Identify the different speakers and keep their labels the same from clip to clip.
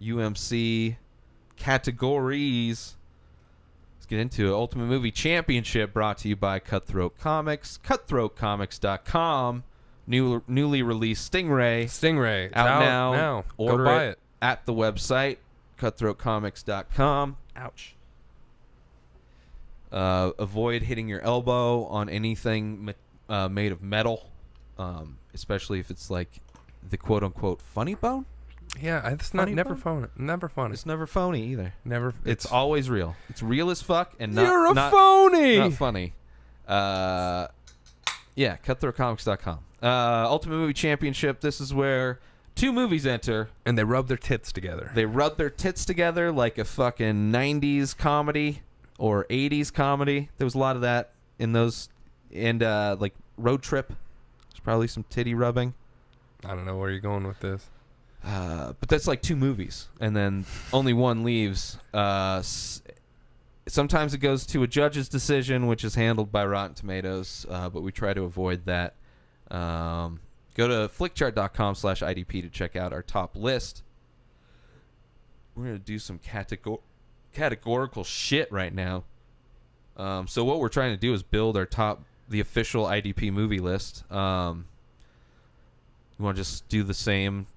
Speaker 1: UMC categories. Let's get into it. Ultimate Movie Championship brought to you by Cutthroat Comics. CutthroatComics.com. Newly released Stingray. Out now. Order
Speaker 2: Go buy it
Speaker 1: at the website, CutthroatComics.com. Ouch. Avoid hitting your elbow on anything made of metal, especially if it's like the quote-unquote funny bone.
Speaker 2: Yeah, it's not never phony. Never funny.
Speaker 1: It's never phony either.
Speaker 2: Never.
Speaker 1: It's always real. It's real as fuck and not
Speaker 2: You're a
Speaker 1: not,
Speaker 2: phony.
Speaker 1: Not funny. Yeah, CutthroatComics.com. Ultimate Movie Championship. This is where two movies enter.
Speaker 2: And they rub their tits together.
Speaker 1: They rub their tits together like a fucking 90s comedy or 80s comedy. There was a lot of that in those. And like Road Trip. There's probably some titty rubbing.
Speaker 2: I don't know where you're going with this.
Speaker 1: But that's like two movies, and then only one leaves. Sometimes it goes to a judge's decision, which is handled by Rotten Tomatoes, but we try to avoid that. Go to flickchart.com/IDP to check out our top list. We're going to do some categorical shit right now. So what we're trying to do is build the official IDP movie list. You want to just do the same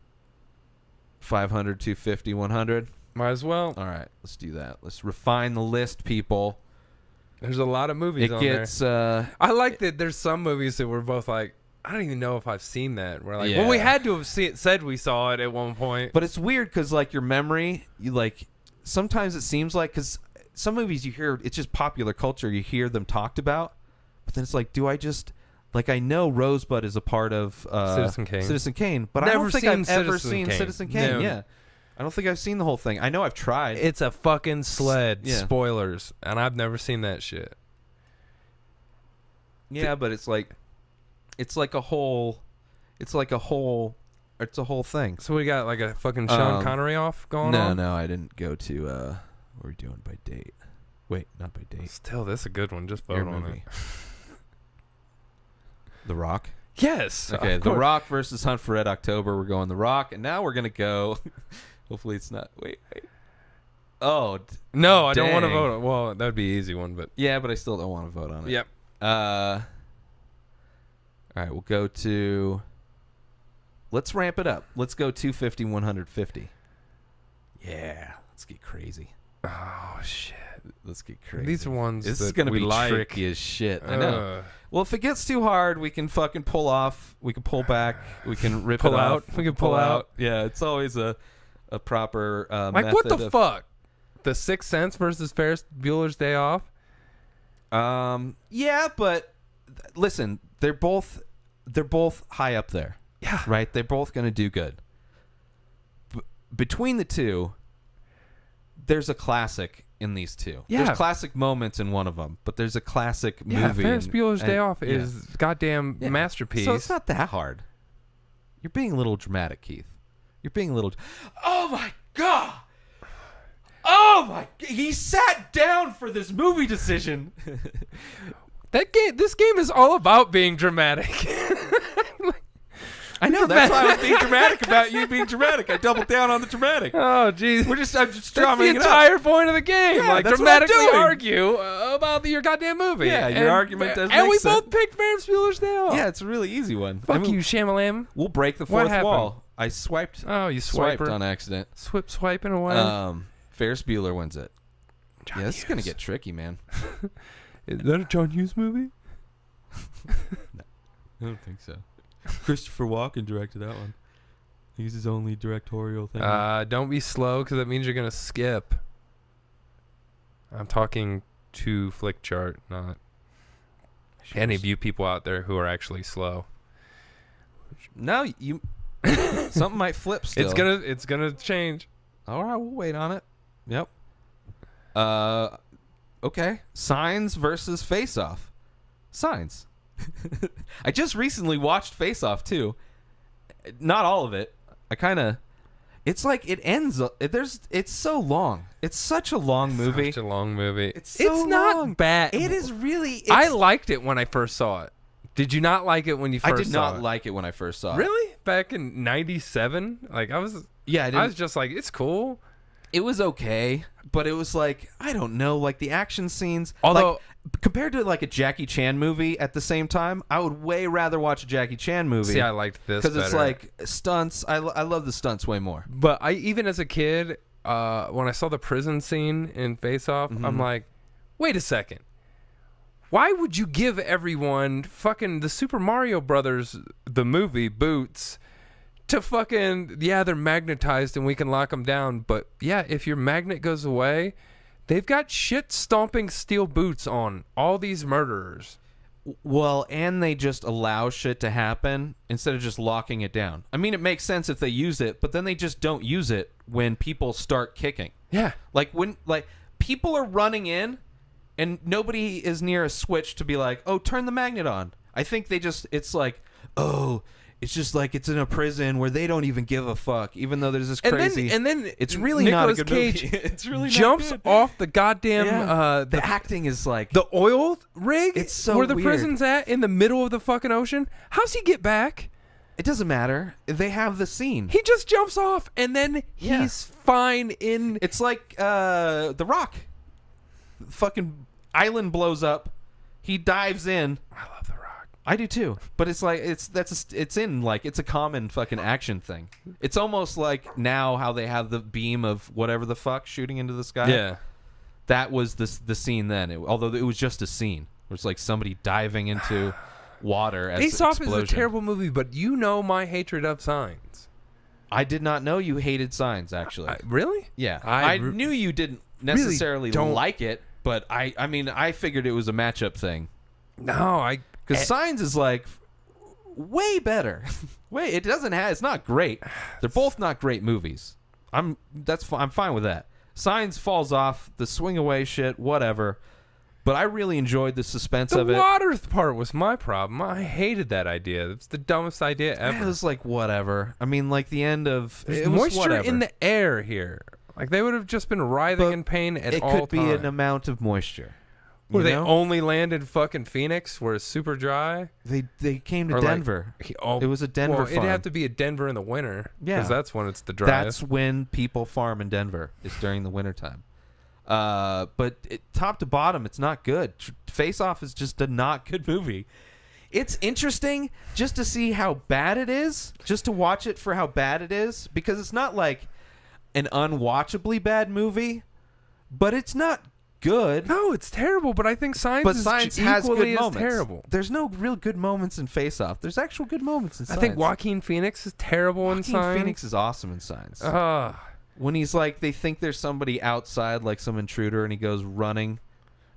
Speaker 1: 500, 250, 100?
Speaker 2: Might as well.
Speaker 1: All right, let's do that. Let's refine the list, people.
Speaker 2: There's a lot of movies on there. I like that there's some movies that we're both like, I don't even know if I've seen that. We're like, well, we had to have said we saw it at one point.
Speaker 1: But it's weird because, like, your memory, sometimes it seems like, because some movies you hear, it's just popular culture, you hear them talked about, but then it's like, I know Rosebud is a part of Citizen Kane, but I don't think I've ever seen Citizen Kane. No. Yeah. I don't think I've seen the whole thing. I know I've tried.
Speaker 2: It's a fucking sled. Yeah. Spoilers. And I've never seen that shit.
Speaker 1: Yeah, but it's a whole thing.
Speaker 2: So we got like a fucking Sean Connery off going on?
Speaker 1: No, I didn't go to, what are we doing by date? Wait, not by date.
Speaker 2: Still, this is a good one. Just vote on it.
Speaker 1: The Rock?
Speaker 2: Yes.
Speaker 1: Okay, The Rock versus Hunt for Red October. We're going The Rock, and now we're going to go. Hopefully it's not. Wait. Oh.
Speaker 2: No, I don't want to vote on it. Well, that would be an easy one, but.
Speaker 1: Yeah, but I still don't want to vote on it.
Speaker 2: Yep.
Speaker 1: All right, we'll go to. Let's ramp it up. Let's go 250, 150. Yeah, let's get crazy.
Speaker 2: Oh, shit.
Speaker 1: Let's get crazy.
Speaker 2: These are ones
Speaker 1: this
Speaker 2: that
Speaker 1: is going to be
Speaker 2: like.
Speaker 1: tricky as shit. I know. Well, if it gets too hard, we can fucking pull off. We can pull back. We can rip it
Speaker 2: out.
Speaker 1: off.
Speaker 2: We can pull out.
Speaker 1: Yeah, it's always a proper
Speaker 2: like, what the fuck? The Sixth Sense versus Ferris Bueller's Day Off?
Speaker 1: Yeah, but listen, they're both high up there.
Speaker 2: Yeah.
Speaker 1: Right? They're both going to do good. Between the two, there's a classic in these two.
Speaker 2: Yeah.
Speaker 1: There's classic moments in one of them, but there's a classic movie.
Speaker 2: Yeah, Ferris Bueller's Day Off is goddamn masterpiece.
Speaker 1: So it's not that hard. You're being a little dramatic, Keith. You're being a little... Oh, my God! Oh, my... He sat down for this movie decision.
Speaker 2: This game is all about being dramatic.
Speaker 1: I know, that's why I was being dramatic about you being dramatic. I doubled down on the dramatic.
Speaker 2: Oh, jeez.
Speaker 1: I'm just
Speaker 2: That's the entire point of the game.
Speaker 1: Yeah,
Speaker 2: like, dramatically argue about your goddamn movie.
Speaker 1: Yeah, your argument doesn't
Speaker 2: And
Speaker 1: make
Speaker 2: we
Speaker 1: sense.
Speaker 2: both picked Ferris Bueller's Day Off.
Speaker 1: Yeah, it's a really easy one.
Speaker 2: Fuck you, Shamalam.
Speaker 1: We'll break the fourth wall. I swiped.
Speaker 2: Oh, you
Speaker 1: swiped on accident.
Speaker 2: Swiping away.
Speaker 1: Ferris Bueller wins it.
Speaker 2: John
Speaker 1: This is going to get tricky, man.
Speaker 2: Is that a John Hughes movie?
Speaker 1: No, I don't think so. Christopher Walken directed that one. He's his only directorial thing.
Speaker 2: Don't be slow, because that means you're going to skip. I'm talking to Flickchart, not any of you people out there who are actually slow.
Speaker 1: No, you... Something might flip still.
Speaker 2: It's gonna change.
Speaker 1: All right, we'll wait on it. Yep. Okay. Signs versus Face Off. Signs. I just recently watched Face Off too. Not all of it. It's like it ends. It's so long. It's such a long movie.
Speaker 2: Such a long movie.
Speaker 1: It's not
Speaker 2: long. Bad.
Speaker 1: It is really.
Speaker 2: I liked it when I first saw it. Did you not like it when you first saw it?
Speaker 1: I did not like it when I first saw it.
Speaker 2: Really? back in '97. Like I was just like, it's cool.
Speaker 1: It was okay, but it was like, I don't know, like the action scenes.
Speaker 2: Although
Speaker 1: like, compared to like a Jackie Chan movie at the same time, I would way rather watch a Jackie Chan movie.
Speaker 2: See, I liked this
Speaker 1: because it's like stunts. I love the stunts way more.
Speaker 2: But I even as a kid, when I saw the prison scene in Face Off, I'm like, wait a second. Why would you give everyone fucking the Super Mario Brothers, the movie, boots to fucking, yeah, they're magnetized and we can lock them down. But yeah, if your magnet goes away, they've got shit stomping steel boots on all these murderers.
Speaker 1: Well, and they just allow shit to happen instead of just locking it down. I mean, it makes sense if they use it, but then they just don't use it when people start kicking.
Speaker 2: Yeah.
Speaker 1: Like when people are running in and nobody is near a switch to be like, oh, turn the magnet on. I think it's like, oh, it's just like it's in a prison where they don't even give a fuck, even though there's this crazy.
Speaker 2: And then
Speaker 1: it's really
Speaker 2: Nicolas
Speaker 1: not a good
Speaker 2: Cage
Speaker 1: movie. It's really
Speaker 2: jumps
Speaker 1: not good.
Speaker 2: off the goddamn
Speaker 1: the acting is like
Speaker 2: the oil rig.
Speaker 1: It's so
Speaker 2: where the
Speaker 1: weird.
Speaker 2: prison's at in the middle of the fucking ocean. How's he get back?
Speaker 1: It doesn't matter. They have the scene.
Speaker 2: He just jumps off and then he's fine in.
Speaker 1: It's like The Rock. Fucking island blows up. He dives in.
Speaker 2: I love The Rock.
Speaker 1: I do too. But it's like it's a common fucking action thing. It's almost like now how they have the beam of whatever the fuck shooting into the sky.
Speaker 2: Yeah.
Speaker 1: That was the scene then. Although it was just a scene. It was like somebody diving into water as
Speaker 2: Face
Speaker 1: an
Speaker 2: Off
Speaker 1: explosion.
Speaker 2: is a terrible movie, but you know my hatred of Signs.
Speaker 1: I did not know you hated Signs, actually.
Speaker 2: Really?
Speaker 1: Yeah. I knew you didn't necessarily
Speaker 2: don't
Speaker 1: like it, but I mean, I figured it was a matchup thing.
Speaker 2: No,
Speaker 1: Because Signs is like way better. It's not great. They're both not great movies. I'm fine with that. Signs falls off, the swing away shit, whatever. But I really enjoyed the suspense of it.
Speaker 2: The water part was my problem. I hated that idea. It's the dumbest idea ever.
Speaker 1: It was like whatever. I mean, like the end of
Speaker 2: There's
Speaker 1: it was
Speaker 2: moisture
Speaker 1: whatever.
Speaker 2: in the air here. Like they would have just been writhing in pain at all times.
Speaker 1: It could be an amount of moisture.
Speaker 2: Where they only landed fucking Phoenix, where it's super dry.
Speaker 1: They came to Denver. It was a Denver farm.
Speaker 2: It'd have to be a Denver in the winter.
Speaker 1: Yeah,
Speaker 2: because that's when it's the driest.
Speaker 1: That's when people farm in Denver. It's during the wintertime. But top to bottom, it's not good. Face Off is just a not good movie. It's interesting just to see how bad it is, just to watch it for how bad it is, because it's not like an unwatchably bad movie, but it's not good.
Speaker 2: No, it's terrible, but I think Signs
Speaker 1: has good moments.
Speaker 2: Terrible.
Speaker 1: There's no real good moments in Face Off. There's actual good moments in Signs.
Speaker 2: I think Joaquin Phoenix is terrible in Signs.
Speaker 1: Joaquin Phoenix is awesome in Signs. When he's like, they think there's somebody outside, like some intruder, and he goes running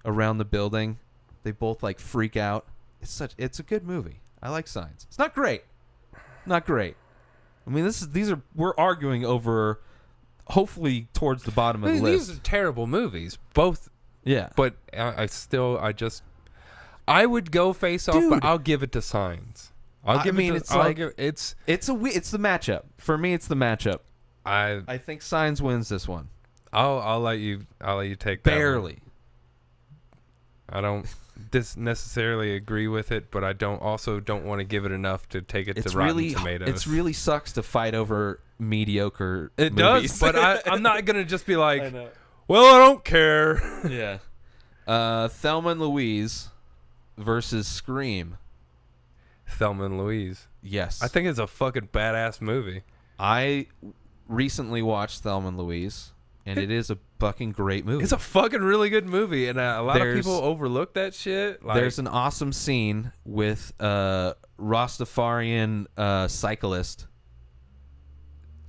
Speaker 1: around the building. They both like freak out. It's a good movie. I like Signs. It's not great. Not great. I mean, we're arguing over, hopefully towards the bottom of the list.
Speaker 2: These are terrible movies, both.
Speaker 1: Yeah.
Speaker 2: But I would go Face Off,
Speaker 1: Dude.
Speaker 2: but I'll give it to Signs. It's
Speaker 1: the matchup. For me, it's the matchup. I think Signs wins this one.
Speaker 2: I'll let you take that.
Speaker 1: Barely.
Speaker 2: I don't necessarily agree with it, but I don't want to give it enough to take it to Rotten Tomatoes.
Speaker 1: It really sucks to fight over mediocre
Speaker 2: It
Speaker 1: movies.
Speaker 2: does, but I'm not gonna just be like, well, I don't care.
Speaker 1: Yeah. Thelma and Louise versus Scream.
Speaker 2: Thelma and Louise.
Speaker 1: Yes.
Speaker 2: I think it's a fucking badass movie.
Speaker 1: I recently watched Thelma and Louise, and it is a fucking great movie.
Speaker 2: It's a fucking really good movie, and a lot of people overlook that shit.
Speaker 1: There's an awesome scene with a Rastafarian cyclist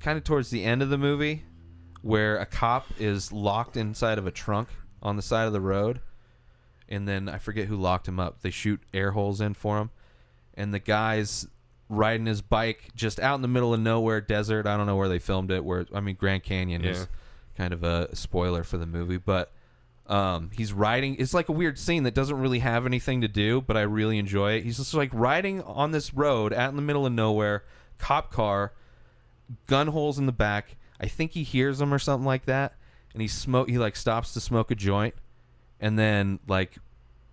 Speaker 1: kind of towards the end of the movie where a cop is locked inside of a trunk on the side of the road, and then I forget who locked him up. They shoot air holes in for him, and the guy's riding his bike just out in the middle of nowhere, desert. I don't know where they filmed it. Grand Canyon is kind of a spoiler for the movie, but he's riding. It's like a weird scene that doesn't really have anything to do, but I really enjoy it. He's just like riding on this road out in the middle of nowhere, cop car, gun holes in the back. I think he hears them or something like that, and he like stops to smoke a joint, and then like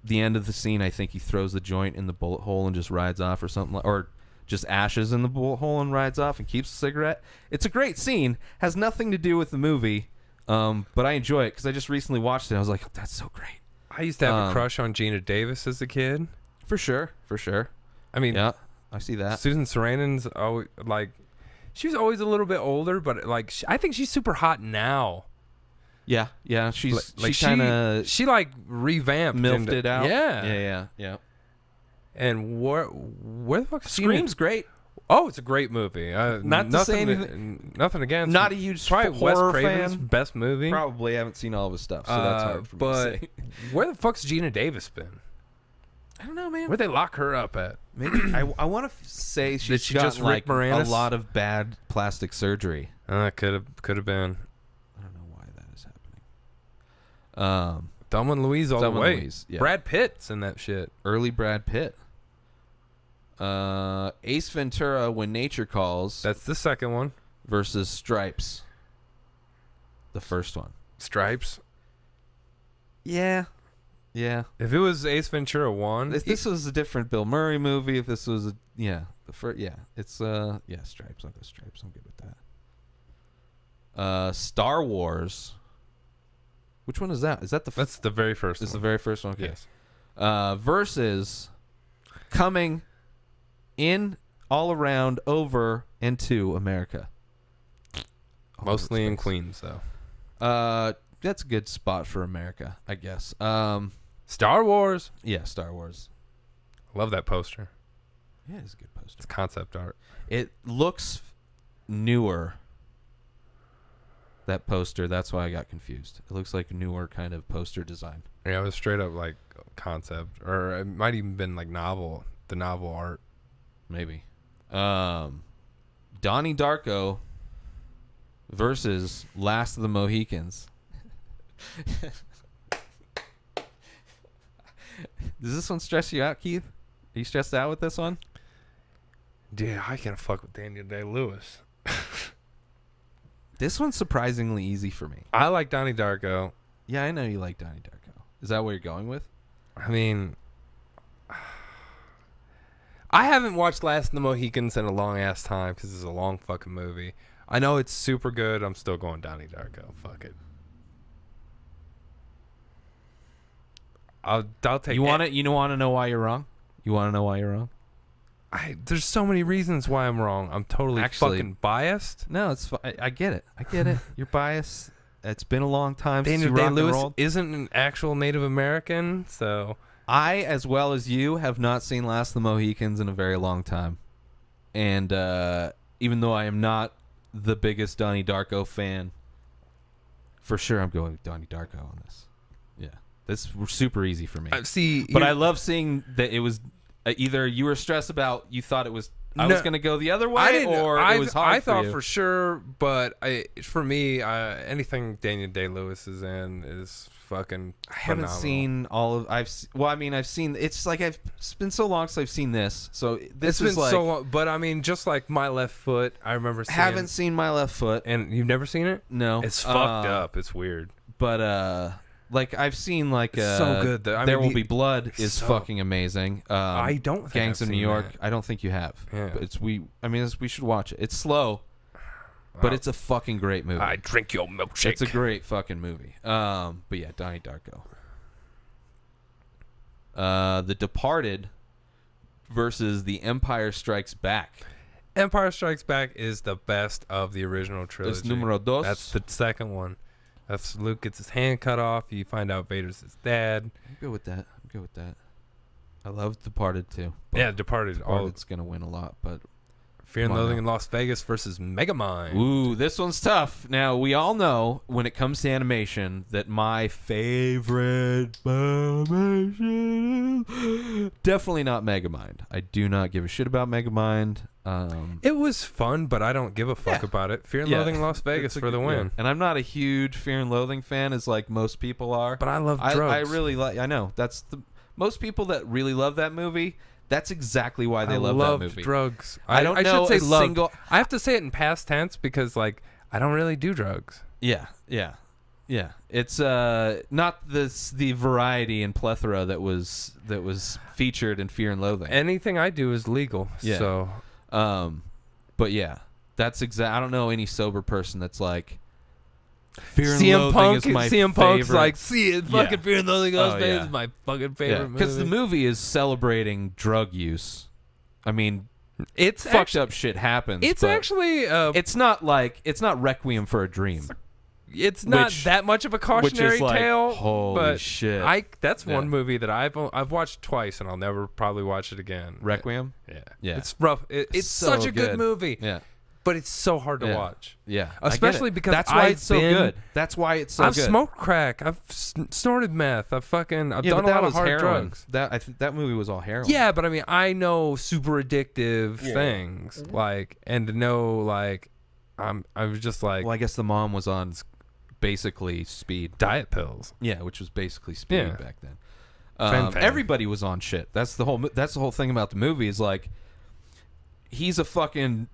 Speaker 1: the end of the scene, I think he throws the joint in the bullet hole and just rides off or something, or just ashes in the hole and rides off and keeps the cigarette. It's a great scene. Has nothing to do with the movie, but I enjoy it because I just recently watched it. I was like, that's so great.
Speaker 2: I used to have a crush on Gina Davis as a kid.
Speaker 1: For sure.
Speaker 2: I mean,
Speaker 1: yeah, I see that.
Speaker 2: Susan Sarandon's always, like, she was always a little bit older, but like, I think she's super hot now.
Speaker 1: Yeah. She's
Speaker 2: like
Speaker 1: she kind of
Speaker 2: she like revamped,
Speaker 1: milfed it out.
Speaker 2: Yeah. And where the fuck's
Speaker 1: Scream's great.
Speaker 2: Oh, it's a great movie.
Speaker 1: Not to say anything.
Speaker 2: Nothing against.
Speaker 1: Not a huge
Speaker 2: probably
Speaker 1: horror
Speaker 2: Wes Craven's
Speaker 1: fan.
Speaker 2: best movie.
Speaker 1: Probably haven't seen all of his stuff, so that's hard for me to say.
Speaker 2: Where the fuck's Gina Davis been?
Speaker 1: I don't know, man.
Speaker 2: Where'd they lock her up at?
Speaker 1: Maybe I want to say she's
Speaker 2: she
Speaker 1: got
Speaker 2: just
Speaker 1: like
Speaker 2: Rick Moranis?
Speaker 1: a lot of bad plastic surgery.
Speaker 2: Could have been.
Speaker 1: I don't know why that is happening.
Speaker 2: Thelma and Louise all the
Speaker 1: Thelma
Speaker 2: way.
Speaker 1: and Louise, yeah.
Speaker 2: Brad Pitt's in that shit.
Speaker 1: Early Brad Pitt. Ace Ventura: When Nature Calls.
Speaker 2: That's the second one.
Speaker 1: Versus Stripes. The first one.
Speaker 2: Stripes.
Speaker 1: Yeah.
Speaker 2: If it was Ace Ventura 1,
Speaker 1: If this was a different Bill Murray movie, if this was it's Stripes. I'll go Stripes. I'm good with that. Star Wars. Which one is that? Is that
Speaker 2: that's the very first one.
Speaker 1: It's the very first one. Okay.
Speaker 2: Yes.
Speaker 1: Versus coming in, all around, over, and to America.
Speaker 2: Mostly in Queens, though.
Speaker 1: That's a good spot for America, I guess.
Speaker 2: Star Wars.
Speaker 1: Yeah, Star Wars.
Speaker 2: Love that poster.
Speaker 1: Yeah, it's a good poster.
Speaker 2: It's concept art.
Speaker 1: It looks newer. That poster. That's why I got confused. It looks like a newer kind of poster design.
Speaker 2: Yeah, it was straight up like concept, or it might even been like the novel art.
Speaker 1: Maybe. Donnie Darko versus Last of the Mohicans. Does this one stress you out, Keith? Are you stressed out with this one?
Speaker 2: Dude, I can't fuck with Daniel Day-Lewis.
Speaker 1: This one's surprisingly easy for me.
Speaker 2: I like Donnie Darko.
Speaker 1: Yeah, I know you like Donnie Darko. Is that what you're going with?
Speaker 2: I mean, I haven't watched Last of the Mohicans in a long ass time because it's a long fucking movie. I know it's super good. I'm still going Donnie Darko. Fuck it. I'll take.
Speaker 1: You want it? You want to know why you're wrong? You want to know why you're wrong?
Speaker 2: There's so many reasons why I'm wrong. I'm totally fucking biased.
Speaker 1: No, it's I get it. I get it. You're biased. It's been a long time since
Speaker 2: Daniel
Speaker 1: you rock and
Speaker 2: Day-Lewis
Speaker 1: rolled.
Speaker 2: isn't an actual Native American, so
Speaker 1: I, as well as you, have not seen Last of the Mohicans in a very long time. And even though I am not the biggest Donnie Darko fan, for sure I'm going with Donnie Darko on this. Yeah. This was super easy for me. But I love seeing that it was either you were stressed about, you thought it was, I was going to go the other way, or it was hard
Speaker 2: I thought
Speaker 1: for you.
Speaker 2: for sure, but for me, anything Daniel Day-Lewis is in is fucking
Speaker 1: I haven't seen all of. I've seen. It's like it's been so long since I've seen this. So this
Speaker 2: It's
Speaker 1: is
Speaker 2: been
Speaker 1: like
Speaker 2: so long, but I mean, just like My Left Foot, I remember seeing.
Speaker 1: Haven't seen My Left Foot.
Speaker 2: And you've never seen it?
Speaker 1: No,
Speaker 2: It's fucked up. It's weird.
Speaker 1: But like I've seen like
Speaker 2: so good.
Speaker 1: There Will Be Blood is fucking amazing.
Speaker 2: I don't think
Speaker 1: Gangs
Speaker 2: I've
Speaker 1: of New
Speaker 2: seen
Speaker 1: York.
Speaker 2: that.
Speaker 1: I don't think you have.
Speaker 2: Yeah.
Speaker 1: But we should watch it. It's slow, but it's a fucking great movie.
Speaker 2: I drink your milkshake.
Speaker 1: It's a great fucking movie. But yeah, Donnie Darko. The Departed versus The Empire Strikes Back.
Speaker 2: Empire Strikes Back is the best of the original trilogy.
Speaker 1: It's numero dos.
Speaker 2: That's the second one. That's Luke gets his hand cut off. You find out Vader's his dad.
Speaker 1: I'm good with that. I love Departed too.
Speaker 2: Yeah, Departed.
Speaker 1: Departed's gonna win a lot, but
Speaker 2: Fear and Loathing in Las Vegas versus Megamind.
Speaker 1: Ooh, this one's tough. Now, we all know when it comes to animation that my favorite animation is definitely not Megamind. I do not give a shit about Megamind.
Speaker 2: It was fun, but I don't give a fuck about it. Fear and Loathing in Las Vegas for the win.
Speaker 1: And I'm not a huge Fear and Loathing fan, as like most people are.
Speaker 2: But I love drugs.
Speaker 1: I really like. I know that's the most people that really love that movie. That's exactly why they love that movie.
Speaker 2: Drugs.
Speaker 1: I don't know
Speaker 2: should say
Speaker 1: a
Speaker 2: love.
Speaker 1: single.
Speaker 2: I have to say it in past tense because like I don't really do drugs.
Speaker 1: Yeah. It's not the variety and plethora that was featured in Fear and Loathing.
Speaker 2: Anything I do is legal.
Speaker 1: Yeah.
Speaker 2: So
Speaker 1: But yeah, that's exact. I don't know any sober person that's like Fear and
Speaker 2: CM
Speaker 1: Loathing
Speaker 2: Punk,
Speaker 1: is my
Speaker 2: CM Punk's
Speaker 1: favorite.
Speaker 2: like, see it, fucking Fear and Loathing is my fucking favorite movie.
Speaker 1: Because the movie is celebrating drug use. I mean,
Speaker 2: it's
Speaker 1: fucked up shit happens.
Speaker 2: It's
Speaker 1: but
Speaker 2: actually
Speaker 1: it's not Requiem for a Dream.
Speaker 2: It's not that much of a cautionary tale.
Speaker 1: Holy shit!
Speaker 2: That's one movie that I've watched twice, and I'll never probably watch it again.
Speaker 1: Requiem.
Speaker 2: Yeah. It's rough. It's
Speaker 1: so
Speaker 2: such a good movie.
Speaker 1: Yeah.
Speaker 2: But it's so hard to watch.
Speaker 1: Yeah.
Speaker 2: Especially because
Speaker 1: that's why it's so good. That's why it's so good.
Speaker 2: I've smoked crack. I've snorted meth. I've done a lot of hard drugs.
Speaker 1: I think that movie was all heroin.
Speaker 2: Yeah, but I mean, I know super addictive things, and to know I was just like.
Speaker 1: Well, I guess the mom was on basically speed.
Speaker 2: Diet pills.
Speaker 1: Yeah, which was basically speed back then.
Speaker 2: Fan.
Speaker 1: Everybody was on shit. That's the whole thing about the movie is like he's a fucking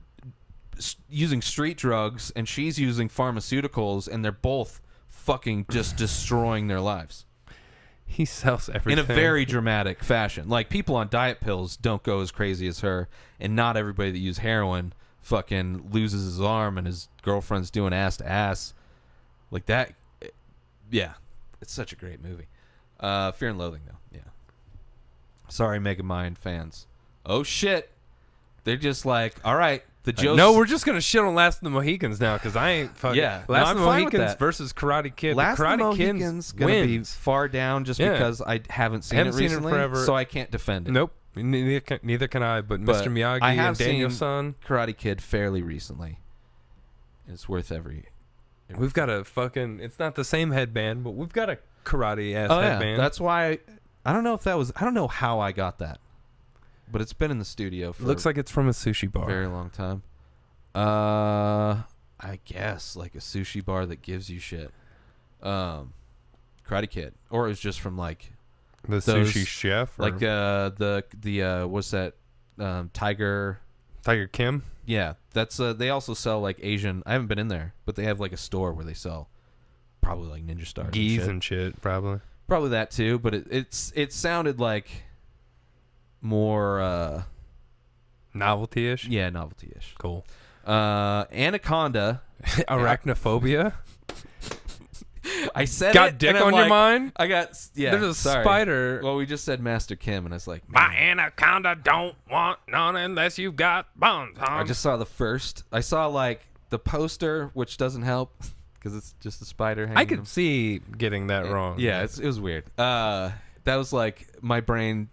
Speaker 1: using street drugs and she's using pharmaceuticals and they're both fucking just destroying their lives.
Speaker 2: He sells everything
Speaker 1: in a very dramatic fashion. Like people on diet pills don't go as crazy as her, and not everybody that uses heroin fucking loses his arm and his girlfriend's doing ass to ass. Like that, yeah, it's such a great movie. Fear and Loathing, though, yeah. Sorry, Megamind fans. Oh shit, they're just like, all right, the jokes.
Speaker 2: No, we're just gonna shit on Last of the Mohicans now because I ain't fucking.
Speaker 1: Yeah,
Speaker 2: Last of the Mohicans versus Karate Kid.
Speaker 1: Last
Speaker 2: Karate
Speaker 1: of the Mohicans gonna be far down just because I haven't seen it recently,
Speaker 2: forever.
Speaker 1: So I can't defend it.
Speaker 2: Nope, neither can I. But Mr. Miyagi
Speaker 1: I have
Speaker 2: and Daniel-san,
Speaker 1: Karate Kid fairly recently. It's worth every.
Speaker 2: We've got a fucking. It's not the same headband, but we've got a karate ass headband.
Speaker 1: Yeah. That's why. I don't know if that was. I don't know how I got that, but it's been in the studio for.
Speaker 2: Looks like it's from a sushi bar.
Speaker 1: A very long time. I guess like a sushi bar that gives you shit. Karate Kid, or it was just from like
Speaker 2: the sushi chef,
Speaker 1: like the what's that? Tiger
Speaker 2: Kim.
Speaker 1: Yeah, that's they also sell like Asian. I haven't been in there, but they have like a store where they sell probably like Ninja Stars,
Speaker 2: geese and shit, probably
Speaker 1: that too. But it sounded like more
Speaker 2: novelty-ish.
Speaker 1: Yeah, novelty-ish.
Speaker 2: Cool.
Speaker 1: Anaconda.
Speaker 2: Arachnophobia.
Speaker 1: I said
Speaker 2: got
Speaker 1: it.
Speaker 2: Dick on your mind?
Speaker 1: I got
Speaker 2: There's a spider.
Speaker 1: Well, we just said Master Kim, and I was like,
Speaker 2: my anaconda don't want none unless you've got bones.
Speaker 1: I just saw the first. I saw like the poster, which doesn't help because it's just a spider hanging.
Speaker 2: I could see getting that wrong.
Speaker 1: Yeah, it was weird. That was like my brain.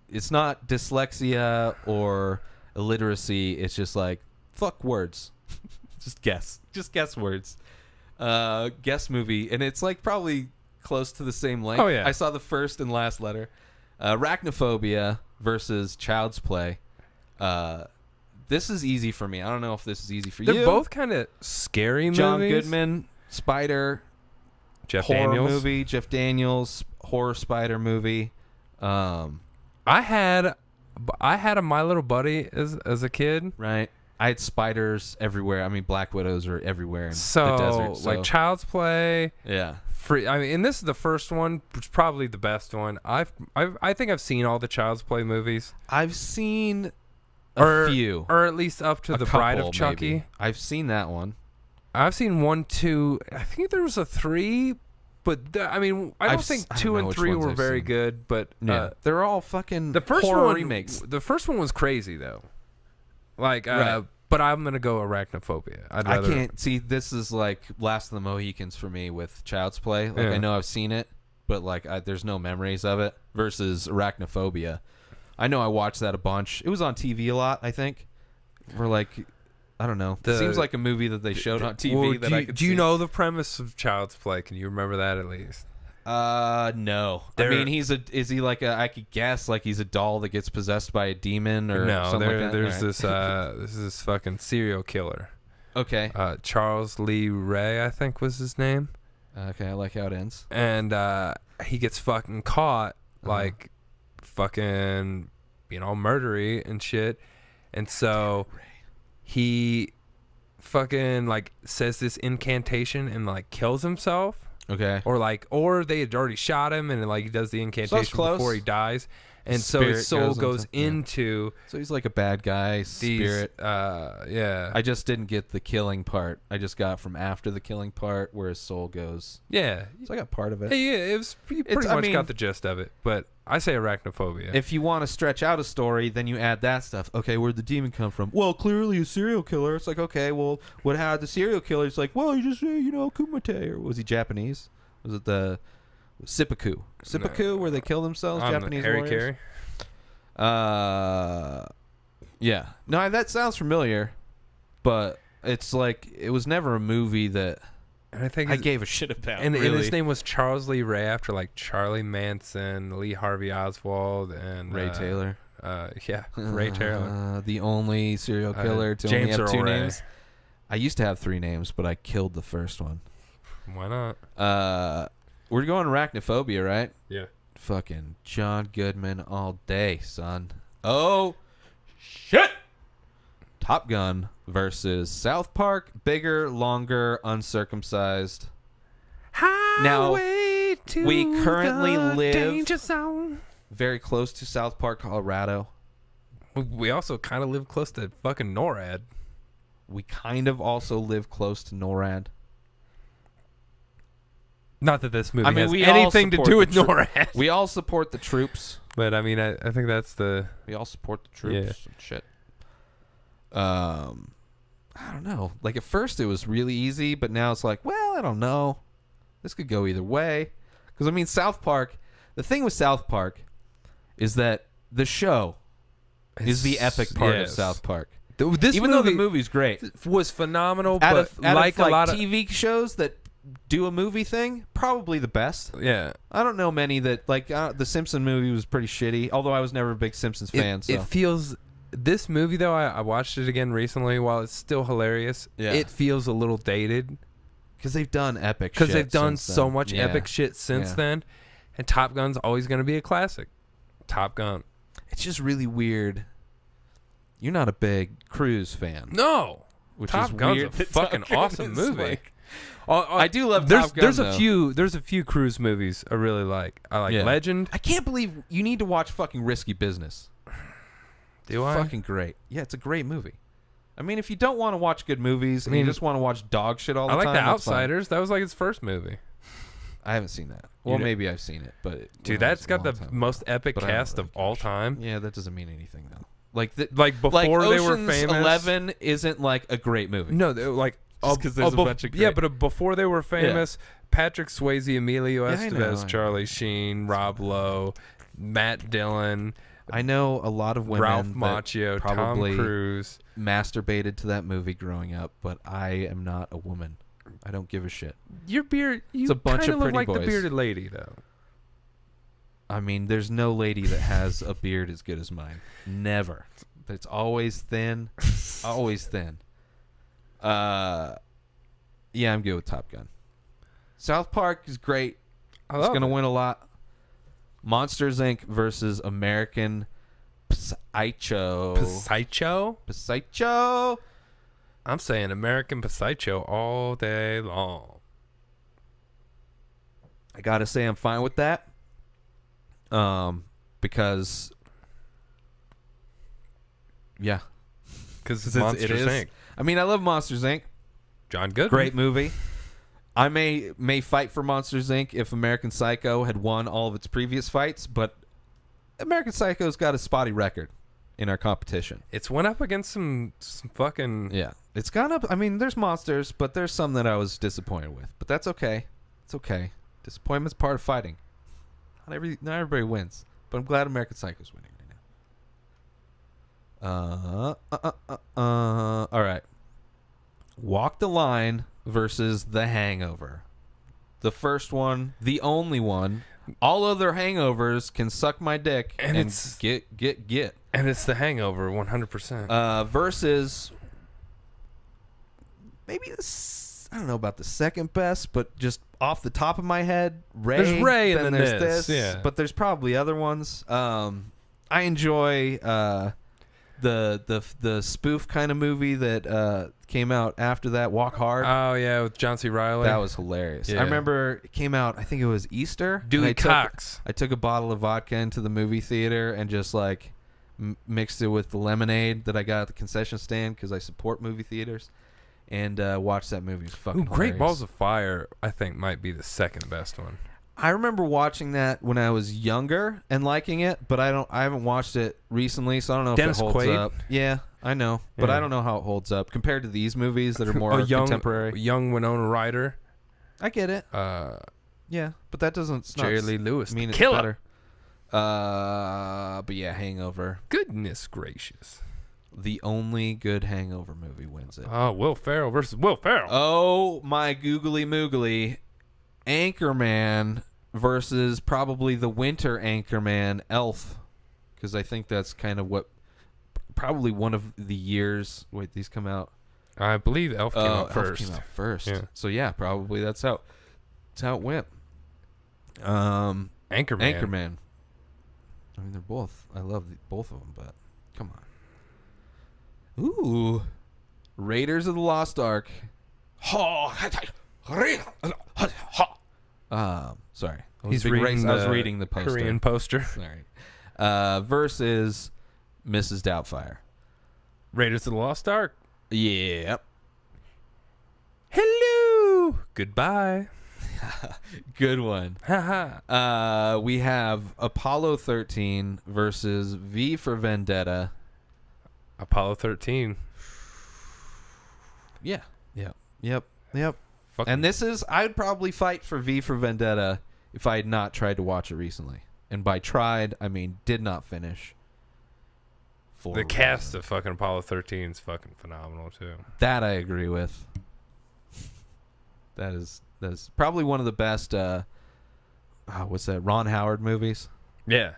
Speaker 1: It's not dyslexia or illiteracy. It's just like fuck words. Just guess words. Guess movie, and it's like probably close to the same length.
Speaker 2: Oh yeah,
Speaker 1: I saw the first and last letter. Arachnophobia versus Child's Play. This is easy for me. I don't know if this is easy for you.
Speaker 2: They're both kind of scary movies.
Speaker 1: John Goodman, spider,
Speaker 2: Jeff
Speaker 1: horror
Speaker 2: Daniels
Speaker 1: movie. Jeff Daniels, horror spider movie.
Speaker 2: I had a My Little Buddy as a kid.
Speaker 1: Right. I had spiders everywhere. I mean, black widows are everywhere in the desert. So
Speaker 2: like Child's Play.
Speaker 1: Yeah.
Speaker 2: I mean, and this is the first one, which is probably the best one. I think I've seen all the Child's Play movies.
Speaker 1: I've seen a few,
Speaker 2: or at least up to the Bride of Chucky.
Speaker 1: Maybe. I've seen that one.
Speaker 2: I've seen 1, 2. I think there was a 3, but I mean, I don't think 2 and 3 were very good. But
Speaker 1: they're all fucking
Speaker 2: the first
Speaker 1: horror
Speaker 2: one
Speaker 1: remakes.
Speaker 2: The first one was crazy though. Like,
Speaker 1: right.
Speaker 2: But I'm gonna go Arachnophobia.
Speaker 1: I can't see. This is like Last of the Mohicans for me with Child's Play. Like I know I've seen it, but like there's no memories of it. Versus Arachnophobia, I know I watched that a bunch. It was on TV a lot. I think. We're like, I don't know. It seems like a movie that they showed on TV that I could.
Speaker 2: Do you know the premise of Child's Play? Can you remember that at least?
Speaker 1: No. I mean, is he like I could guess like he's a doll that gets possessed by a demon or something like that?
Speaker 2: There's this fucking serial killer.
Speaker 1: Okay.
Speaker 2: Charles Lee Ray, I think was his name.
Speaker 1: Okay, I like how it ends.
Speaker 2: And he gets fucking caught like fucking being all murdery and shit. And so he fucking like says this incantation and like kills himself.
Speaker 1: Okay.
Speaker 2: Or they had already shot him and like he does the incantation before he dies. and so his soul goes
Speaker 1: yeah.
Speaker 2: into.
Speaker 1: So he's like a bad guy spirit.
Speaker 2: Yeah.
Speaker 1: I just didn't get the killing part. I just got from after the killing part where his soul goes.
Speaker 2: Yeah.
Speaker 1: So I got part of it.
Speaker 2: Yeah, it was pretty much got the gist of it. But I say arachnophobia.
Speaker 1: If you want to stretch out a story, then you add that stuff. Okay, where'd the demon come from? Well, clearly a serial killer. It's like, okay, well, what had the serial killer? It's like, well, you just say, Kumite. Or was he Japanese? Was it the Seppuku? Seppuku, where they kill themselves? Japanese warriors? Yeah. No, that sounds familiar, but it's like, it was never a movie that
Speaker 2: and I think
Speaker 1: I gave a shit about.
Speaker 2: And
Speaker 1: really.
Speaker 2: his name was Charles Lee Ray, after like Charlie Manson, Lee Harvey Oswald, and
Speaker 1: Ray Taylor.
Speaker 2: Yeah, Ray Taylor.
Speaker 1: The only serial killer to only have two names. I used to have 3 names, but I killed the first one.
Speaker 2: Why not?
Speaker 1: We're going arachnophobia, right?
Speaker 2: Yeah.
Speaker 1: Fucking John Goodman all day, son. Oh, shit! Top Gun versus South Park, bigger, longer, uncircumcised.
Speaker 2: Highway to
Speaker 1: we currently
Speaker 2: the
Speaker 1: live
Speaker 2: danger zone.
Speaker 1: Very close to South Park, Colorado.
Speaker 2: We also kind of live close to fucking NORAD.
Speaker 1: We kind of also live close to NORAD.
Speaker 2: Not that this movie has
Speaker 1: we
Speaker 2: anything to do with NORAD.
Speaker 1: We all support the troops.
Speaker 2: But I mean, I think that's the...
Speaker 1: We all support the troops and shit. I don't know. Like, at first it was really easy, but now it's like, well, I don't know. This could go either way. Because, I mean, South Park... The thing with South Park is that the show is the epic part of South Park. Even though the movie's great.
Speaker 2: Was phenomenal,
Speaker 1: out
Speaker 2: but
Speaker 1: of
Speaker 2: like a lot of
Speaker 1: TV shows that do a movie thing, probably the best.
Speaker 2: Yeah.
Speaker 1: I don't know many that, like, the Simpsons movie was pretty shitty, although I was never a big Simpsons fan. So.
Speaker 2: It feels... This movie, though, I watched it again recently. While it's still hilarious, it feels a little dated.
Speaker 1: Because they've done epic shit.
Speaker 2: Because they've done so much epic shit since then. And Top Gun's always going to be a classic. Top Gun.
Speaker 1: It's just really weird. You're not a big Cruise fan.
Speaker 2: No.
Speaker 1: Which
Speaker 2: Top
Speaker 1: is
Speaker 2: Gun's
Speaker 1: weird.
Speaker 2: a fucking awesome movie.
Speaker 1: Like, I do love
Speaker 2: Top Gun,
Speaker 1: though.
Speaker 2: There's a few Cruise movies I really like. I like Legend.
Speaker 1: I can't believe you need to watch fucking Risky Business.
Speaker 2: Do I?
Speaker 1: Fucking great. Yeah, it's a great movie. I mean, if you don't want to watch good movies and you just want to watch dog shit all the time,
Speaker 2: I like The Outsiders. That was like his first movie.
Speaker 1: I haven't seen that. Well, maybe I've seen it, but
Speaker 2: dude, that's got the most epic cast of all time.
Speaker 1: Yeah, that doesn't mean anything though.
Speaker 2: Like before they were famous.
Speaker 1: 11 isn't like a great movie.
Speaker 2: No, like
Speaker 1: because there's a bunch of great.
Speaker 2: but before they were famous, Patrick Swayze, Emilio Estevez, Charlie Sheen, Rob Lowe, Matt Dillon.
Speaker 1: I know a lot of women
Speaker 2: Ralph Macchio,
Speaker 1: probably
Speaker 2: Tom Cruise
Speaker 1: masturbated to that movie growing up, but I am not a woman. I don't give a shit.
Speaker 2: Your beard,
Speaker 1: it's a bunch of pretty
Speaker 2: look like
Speaker 1: boys.
Speaker 2: The bearded lady, though.
Speaker 1: I mean, there's no lady that has a beard as good as mine. Never. It's always thin. Always thin. Yeah, I'm good with Top Gun. South Park is great. It's going to win a lot. Monsters, Inc. versus American Psycho. Psycho?
Speaker 2: I'm saying American Psycho all day long.
Speaker 1: I got to say I'm fine with that. Because... Yeah.
Speaker 2: Because it's Monsters, Inc.
Speaker 1: I mean, I love Monsters, Inc.
Speaker 2: John Goodman.
Speaker 1: Great movie. I may fight for Monsters, Inc. if American Psycho had won all of its previous fights, but American Psycho's got a spotty record in our competition.
Speaker 2: It's went up against some fucking...
Speaker 1: Yeah. It's gone up. I mean, there's monsters, but there's some that I was disappointed with. But that's okay. It's okay. Disappointment's part of fighting. Not everybody wins. But I'm glad American Psycho's winning right now. All right. Walk the Line versus The Hangover. The first one, the only one. All other hangovers can suck my dick and get.
Speaker 2: And it's The Hangover, 100%.
Speaker 1: Versus maybe I don't know about the second best, but just off the top of my head, Ray.
Speaker 2: There's Ray
Speaker 1: and
Speaker 2: then
Speaker 1: there's
Speaker 2: this.
Speaker 1: this.
Speaker 2: Yeah.
Speaker 1: But there's probably other ones. I enjoy the spoof kind of movie that came out after that, Walk Hard.
Speaker 2: Oh yeah, with John C. Reilly.
Speaker 1: That was hilarious.
Speaker 2: Yeah.
Speaker 1: I remember it came out, I think it was Easter.
Speaker 2: Dewey Cox.
Speaker 1: I took a bottle of vodka into the movie theater and just like mixed it with the lemonade that I got at the concession stand because I support movie theaters, and watched that movie. It was fucking
Speaker 2: Great
Speaker 1: hilarious.
Speaker 2: Balls of Fire, I think, might be the second best one.
Speaker 1: I remember watching that when I was younger and liking it, but I haven't watched it recently, so I don't know
Speaker 2: Dennis
Speaker 1: if it holds
Speaker 2: Quaid?
Speaker 1: up. Yeah, I know, but
Speaker 2: Yeah.
Speaker 1: I don't know how it holds up compared to these movies that are more contemporary.
Speaker 2: Young Winona Ryder.
Speaker 1: I get it. Yeah, but that doesn't
Speaker 2: Jerry Lee Lewis.
Speaker 1: mean
Speaker 2: the
Speaker 1: it's
Speaker 2: killer.
Speaker 1: better. But yeah, Hangover.
Speaker 2: Goodness gracious.
Speaker 1: The only good Hangover movie wins it.
Speaker 2: Oh, Will Ferrell versus Will Ferrell.
Speaker 1: Oh my googly moogly, Anchorman versus probably the winter Anchorman, Elf, because I think that's kind of what probably one of the years. Wait, these come out.
Speaker 2: I believe Elf came out first.
Speaker 1: Elf came out first.
Speaker 2: Yeah.
Speaker 1: So yeah, probably that's how it went.
Speaker 2: Anchorman.
Speaker 1: Anchorman. I mean, they're both. I love both of them, but come on. Ooh, Raiders of the Lost Ark. Sorry. I was reading the poster.
Speaker 2: Korean poster.
Speaker 1: Sorry. Versus Mrs. Doubtfire.
Speaker 2: Raiders of the Lost Ark.
Speaker 1: Yep.
Speaker 2: Hello. Goodbye.
Speaker 1: Good one.
Speaker 2: Haha.
Speaker 1: We have Apollo 13 versus V for Vendetta.
Speaker 2: Apollo 13.
Speaker 1: Yeah. Yep.
Speaker 2: Fuck.
Speaker 1: And this is, I'd probably fight for V for Vendetta if I had not tried to watch it recently. And by tried, I mean did not finish.
Speaker 2: The cast of fucking Apollo 13 is fucking phenomenal too.
Speaker 1: That I agree with. That's probably one of the best. What's that? Ron Howard movies.
Speaker 2: Yeah.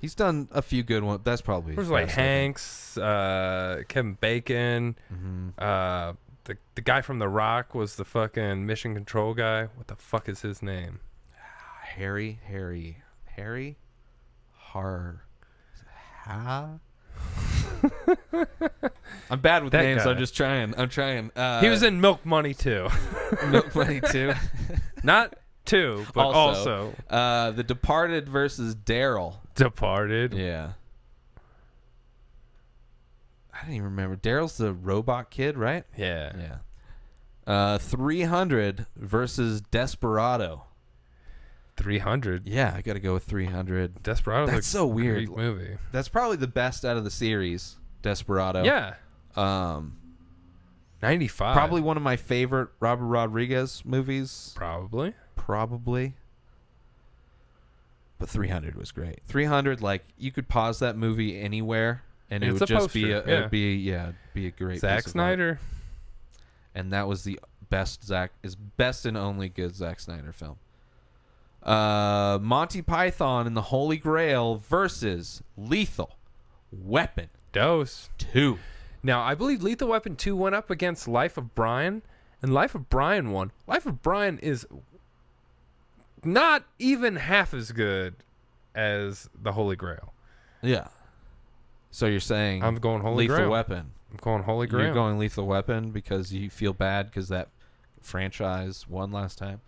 Speaker 1: He's done a few good ones. That's probably.
Speaker 2: There's like Hanks, Kevin Bacon.
Speaker 1: Mm-hmm.
Speaker 2: The guy from The Rock was the fucking Mission Control guy. What the fuck is his name?
Speaker 1: Harry. I'm bad with
Speaker 2: That
Speaker 1: names.
Speaker 2: guy.
Speaker 1: I'm just trying.
Speaker 2: He was in Milk Money too.
Speaker 1: Milk Money too.
Speaker 2: Not two, but also.
Speaker 1: The Departed versus Daryl.
Speaker 2: Departed.
Speaker 1: Yeah. I didn't even remember. Daryl's the robot kid, right?
Speaker 2: Yeah.
Speaker 1: 300 versus Desperado.
Speaker 2: 300.
Speaker 1: Yeah, I got to go with 300.
Speaker 2: Desperado.
Speaker 1: That's so weird.
Speaker 2: Great movie.
Speaker 1: That's probably the best out of the series, Desperado.
Speaker 2: Yeah. 95.
Speaker 1: Probably one of my favorite Robert Rodriguez movies.
Speaker 2: Probably.
Speaker 1: But 300 was great. 300, like, you could pause that movie anywhere and it
Speaker 2: It's
Speaker 1: would
Speaker 2: a
Speaker 1: just be
Speaker 2: poster,
Speaker 1: be a great
Speaker 2: Zack
Speaker 1: piece of
Speaker 2: Snyder.
Speaker 1: art. And that was the best and only good Zack Snyder film. Monty Python and the Holy Grail versus Lethal Weapon
Speaker 2: Dose.
Speaker 1: 2.
Speaker 2: Now, I believe Lethal Weapon 2 went up against Life of Brian, and Life of Brian won. Life of Brian is not even half as good as the Holy Grail.
Speaker 1: Yeah. So you're saying
Speaker 2: I'm going Holy
Speaker 1: Lethal
Speaker 2: Grail.
Speaker 1: Weapon.
Speaker 2: I'm going Holy Grail.
Speaker 1: You're going Lethal Weapon because you feel bad because that franchise won last time.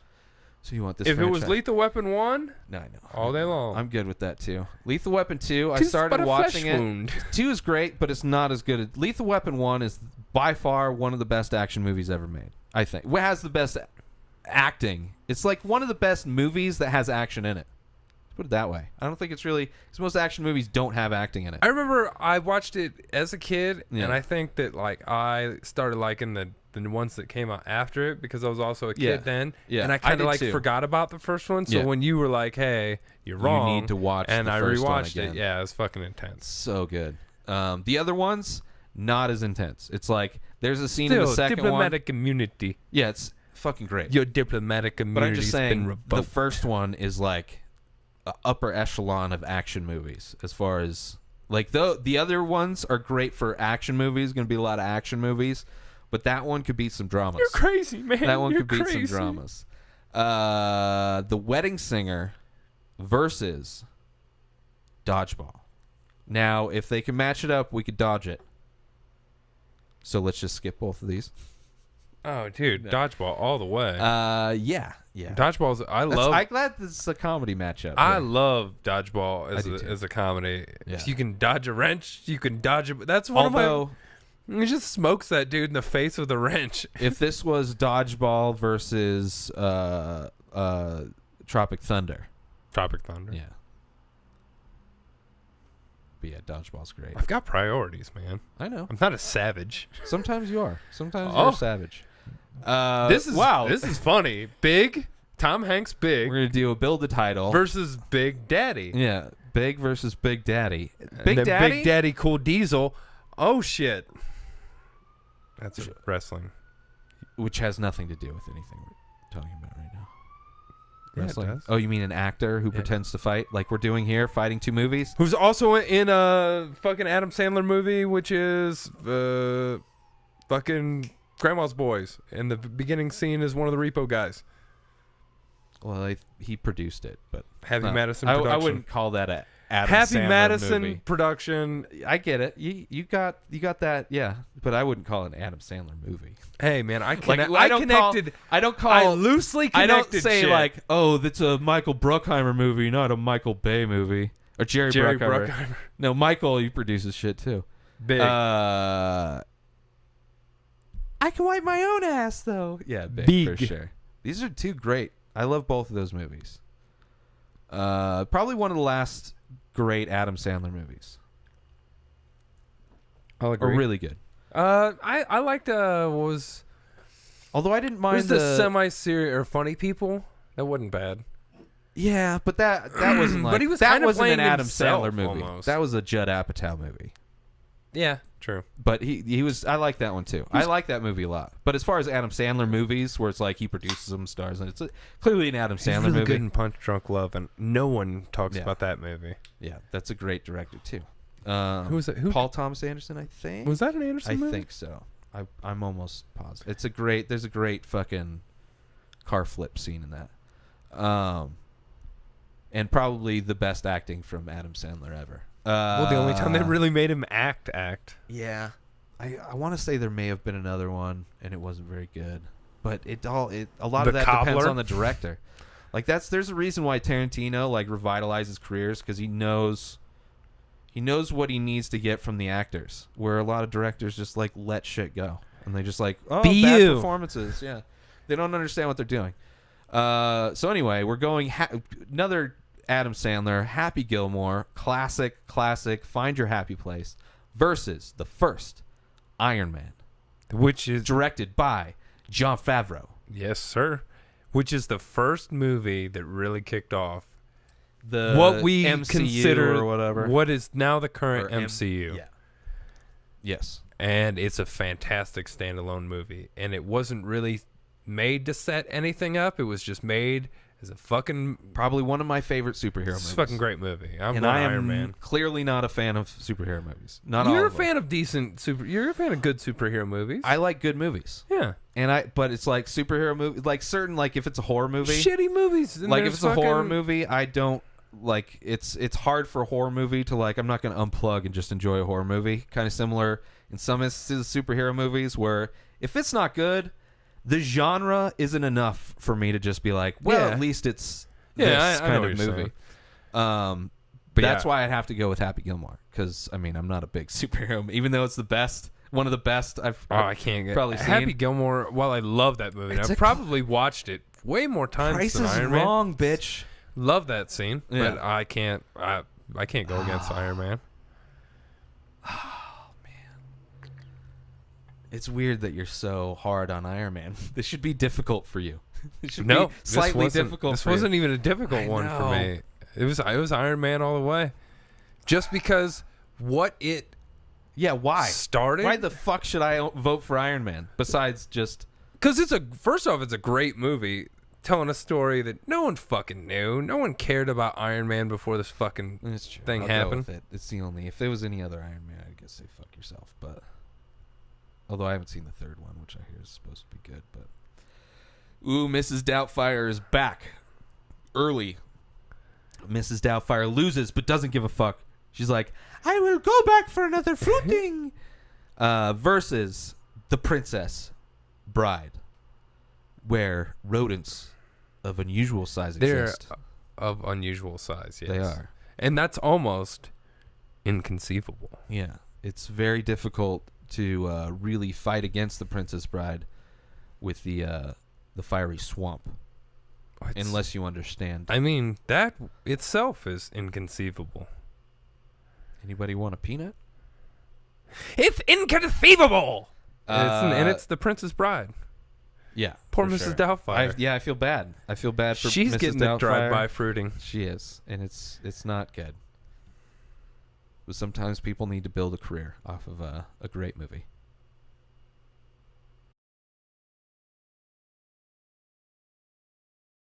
Speaker 1: So you want this
Speaker 2: If
Speaker 1: franchise.
Speaker 2: it was Lethal Weapon 1,
Speaker 1: No, I know.
Speaker 2: all day long.
Speaker 1: I'm good with that too. Lethal Weapon 2, I
Speaker 2: Tis
Speaker 1: started
Speaker 2: but a
Speaker 1: watching
Speaker 2: flesh
Speaker 1: it.
Speaker 2: wound.
Speaker 1: 2 is great, but it's not as good as Lethal Weapon 1 is by far one of the best action movies ever made, I think. What has the best acting? It's like one of the best movies that has action in it. Let's put it that way. I don't think it's really because most action movies don't have acting in it.
Speaker 2: I remember I watched it as a kid,
Speaker 1: Yeah.
Speaker 2: and I think that like I started liking the ones that came out after it because I was also a kid then.
Speaker 1: Yeah,
Speaker 2: And I
Speaker 1: I
Speaker 2: kind
Speaker 1: did
Speaker 2: of like
Speaker 1: too.
Speaker 2: forgot about the first one. So
Speaker 1: Yeah.
Speaker 2: when you were like, "Hey, you're wrong,"
Speaker 1: You need to watch
Speaker 2: and
Speaker 1: the
Speaker 2: I
Speaker 1: first one
Speaker 2: rewatched
Speaker 1: again.
Speaker 2: it. Yeah, it was fucking intense.
Speaker 1: So good. The other ones, not as intense. It's like there's a scene in
Speaker 2: Still,
Speaker 1: the second
Speaker 2: diplomatic
Speaker 1: one.
Speaker 2: immunity.
Speaker 1: Yeah, it's fucking great.
Speaker 2: Your diplomatic immunity.
Speaker 1: But I'm just saying,
Speaker 2: been
Speaker 1: the
Speaker 2: revoked.
Speaker 1: first one is like a upper echelon of action movies as far as like the other ones are great for action movies. Going to be a lot of action movies, but that one could beat some dramas.
Speaker 2: You're crazy, man.
Speaker 1: That one
Speaker 2: You're
Speaker 1: could beat
Speaker 2: crazy.
Speaker 1: some dramas. The Wedding Singer versus Dodgeball. Now, if they can match it up, we could dodge it. So let's just skip both of these.
Speaker 2: Oh, dude, dodgeball all the way.
Speaker 1: Yeah.
Speaker 2: Dodgeball's. I'm
Speaker 1: glad this is a comedy matchup.
Speaker 2: I love dodgeball as a comedy.
Speaker 1: Yeah.
Speaker 2: If you can dodge a wrench, you can dodge it. That's one of my. He just smokes that dude in the face with a wrench.
Speaker 1: If this was dodgeball versus Tropic Thunder.
Speaker 2: Tropic Thunder.
Speaker 1: Yeah. But yeah, dodgeball's great.
Speaker 2: I've got priorities, man.
Speaker 1: I know.
Speaker 2: I'm not a savage.
Speaker 1: Sometimes you are. Sometimes you're a savage.
Speaker 2: This is funny. Big Tom Hanks, Big.
Speaker 1: We're gonna do a build the title
Speaker 2: versus Big Daddy.
Speaker 1: Yeah, Big versus Big Daddy.
Speaker 2: Big Daddy, Cool Diesel. Oh shit. That's wrestling,
Speaker 1: which has nothing to do with anything we're talking about right now.
Speaker 2: Yeah,
Speaker 1: Wrestling.
Speaker 2: it does.
Speaker 1: Oh, you mean an actor who pretends to fight, like we're doing here, fighting two movies?
Speaker 2: Who's also in a fucking Adam Sandler movie, which is fucking Grandma's Boys, and the beginning scene is one of the repo guys.
Speaker 1: Well, he produced it, but
Speaker 2: Happy Madison production.
Speaker 1: I wouldn't call that a Adam
Speaker 2: Happy
Speaker 1: Sandler
Speaker 2: Madison
Speaker 1: movie.
Speaker 2: production.
Speaker 1: I get it. You got that, yeah. But I wouldn't call it an Adam Sandler movie.
Speaker 2: Hey man, I loosely connected.
Speaker 1: I don't say
Speaker 2: shit.
Speaker 1: like, oh, that's a Michael Bruckheimer movie, not a Michael Bay movie, or Jerry Bruckheimer. No, Michael, he produces shit too.
Speaker 2: Big.
Speaker 1: I can wipe my own ass though. Yeah, big for sure. These are two great. I love both of those movies. Probably one of the last great Adam Sandler movies.
Speaker 2: I'll agree.
Speaker 1: Or really good.
Speaker 2: I liked was.
Speaker 1: Although I didn't mind
Speaker 2: was the semi-serious or Funny People. That wasn't bad.
Speaker 1: Yeah, but that wasn't like.
Speaker 2: But he was
Speaker 1: that
Speaker 2: kind of
Speaker 1: wasn't
Speaker 2: playing
Speaker 1: an Adam
Speaker 2: himself
Speaker 1: Sandler movie.
Speaker 2: almost.
Speaker 1: That was a Judd Apatow movie.
Speaker 2: Yeah, true.
Speaker 1: But he was. I like that one too. I like that movie a lot. But as far as Adam Sandler movies, where it's like he produces them, stars, and it's clearly an Adam Sandler
Speaker 2: really
Speaker 1: movie.
Speaker 2: Good in Punch Drunk Love, and no one talks about that movie.
Speaker 1: Yeah, that's a great director too.
Speaker 2: Who was it?
Speaker 1: Paul Thomas Anderson, I think.
Speaker 2: Was that an Anderson movie?
Speaker 1: I think so. I'm almost positive. It's a great. There's a great fucking car flip scene in that. And probably the best acting from Adam Sandler ever.
Speaker 2: Well, the only time they really made him act.
Speaker 1: Yeah, I want to say there may have been another one, and it wasn't very good. But a lot of that depends on the director. Like there's a reason why Tarantino like revitalizes careers, because he knows what he needs to get from the actors. Where a lot of directors just like let shit go, and they just like bad performances. Yeah, they don't understand what they're doing. So anyway, we're going another Adam Sandler, Happy Gilmore, classic, Find Your Happy Place, versus the first Iron Man,
Speaker 2: which is
Speaker 1: directed by Jon Favreau.
Speaker 2: Yes, sir. Which is the first movie that really kicked off
Speaker 1: what we
Speaker 2: MCU
Speaker 1: consider or whatever,
Speaker 2: what is now the current MCU.
Speaker 1: Yeah. Yes.
Speaker 2: And it's a fantastic standalone movie, and it wasn't really made to set anything up. It was just made as a fucking
Speaker 1: probably one of my favorite superhero movies.
Speaker 2: It's a fucking great movie.
Speaker 1: I am Iron Man. Clearly not a fan of superhero movies.
Speaker 2: You're a fan of You're a fan of good superhero movies.
Speaker 1: I like good movies.
Speaker 2: Yeah.
Speaker 1: But it's like superhero movies, like certain, like if it's a horror movie,
Speaker 2: shitty movies.
Speaker 1: Like if it's a horror movie, I don't like. It's hard for a horror movie to like. I'm not going to unplug and just enjoy a horror movie. Kind of similar in some instances, superhero movies where if it's not good, the genre isn't enough for me to just be like, well, at least it's this kind of movie. But that's why I'd have to go with Happy Gilmore, because I mean I'm not a big superhero, even though it's the best, one of the best
Speaker 2: I can't get
Speaker 1: probably seen.
Speaker 2: Happy Gilmore. While I love that movie, I've probably watched it way more times than Iron Man.
Speaker 1: Wrong, bitch.
Speaker 2: Love that scene, but I can't. I can't go against Iron Man.
Speaker 1: It's weird that you're so hard on Iron Man. This should be difficult for you. It should
Speaker 2: be
Speaker 1: slightly difficult.
Speaker 2: This wasn't even a difficult one for me. It was Iron Man all the way. Just because what it
Speaker 1: why
Speaker 2: started.
Speaker 1: Why the fuck should I vote for Iron Man besides just
Speaker 2: because first off it's a great movie telling a story that no one fucking knew. No one cared about Iron Man before this fucking thing happened.
Speaker 1: Go with it. It's the only. If there was any other Iron Man, I'd guess say fuck yourself, but. Although I haven't seen the third one, which I hear is supposed to be good. But Mrs. Doubtfire is back early. Mrs. Doubtfire loses, but doesn't give a fuck She's like, I will go back for another fruiting. Versus The Princess Bride, where rodents of unusual size exist.
Speaker 2: They're of unusual size, yes.
Speaker 1: They are.
Speaker 2: And that's almost inconceivable.
Speaker 1: Yeah. It's very difficult to really fight against the Princess Bride with the fiery swamp. Unless you understand.
Speaker 2: I mean, that itself is inconceivable.
Speaker 1: Anybody want a peanut?
Speaker 2: It's inconceivable! And it's the Princess Bride.
Speaker 1: Yeah.
Speaker 2: Poor Mrs.
Speaker 1: Sure.
Speaker 2: Doubtfire.
Speaker 1: I feel bad. I feel bad for
Speaker 2: She's
Speaker 1: Mrs.
Speaker 2: getting
Speaker 1: Doubtfire.
Speaker 2: the drive-by fruiting.
Speaker 1: She is. And it's not good. But sometimes people need to build a career off of a great movie.